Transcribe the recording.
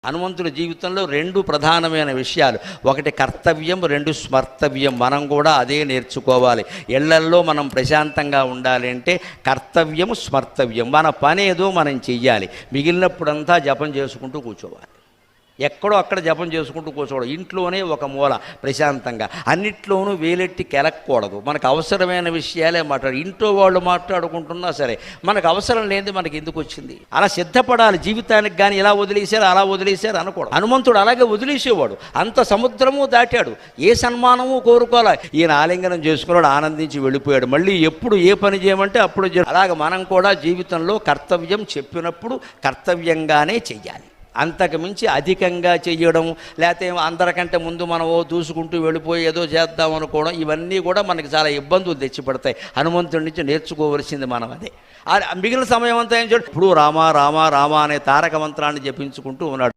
హనుమంతుడి జీవితంలో రెండు ప్రధానమైన విషయాలు, ఒకటి కర్తవ్యం, రెండు స్మర్తవ్యం. మనం కూడా అదే నేర్చుకోవాలి. ఇళ్లల్లో మనం ప్రశాంతంగా ఉండాలి అంటే కర్తవ్యం, స్మర్తవ్యం. మన పని ఏదో మనం చెయ్యాలి, మిగిలినప్పుడంతా జపం చేసుకుంటూ కూర్చోవాలి. ఎక్కడో అక్కడ జపం చేసుకుంటూ కూర్చోవడం, ఇంట్లోనే ఒక మూల ప్రశాంతంగా, అన్నిట్లోనూ వేలెట్టి కెలక్కూడదు. మనకు అవసరమైన విషయాలే ఇంట్లో వాళ్ళు మాట్లాడుకుంటున్నా సరే మనకు అవసరం లేనిది మనకి ఎందుకు వచ్చింది, అలా సిద్ధపడాలి జీవితానికి. కానీ ఇలా వదిలేశారు అలా వదిలేశారు అనకూడదు. హనుమంతుడు అలాగే వదిలేసేవాడు, అంత సముద్రము దాటాడు, ఏ సన్మానము కోరుకోలే. ఈయన ఆలింగనం చేసుకున్నాడు, ఆనందించి వెళ్ళిపోయాడు. మళ్ళీ ఎప్పుడు ఏ పని చేయమంటే అప్పుడు అలాగ మనం కూడా జీవితంలో కర్తవ్యం చెప్పినప్పుడు కర్తవ్యంగానే చెయ్యాలి. అంతకు మించి అధికంగా చెయ్యడం, లేకపోతే అందరికంటే ముందు మనం దూసుకుంటూ వెళ్ళిపోయి ఏదో చేద్దాం అనుకోవడం, ఇవన్నీ కూడా మనకి చాలా ఇబ్బందులు తెచ్చిపడతాయి. హనుమంతుడి నుంచి నేర్చుకోవలసింది మనం అదే. మిగిలిన సమయం అంతా ఏం చూడండి, ఇప్పుడు రామ రామ రామ అనే తారక మంత్రాన్ని జపించుకుంటూ ఉన్నాడు.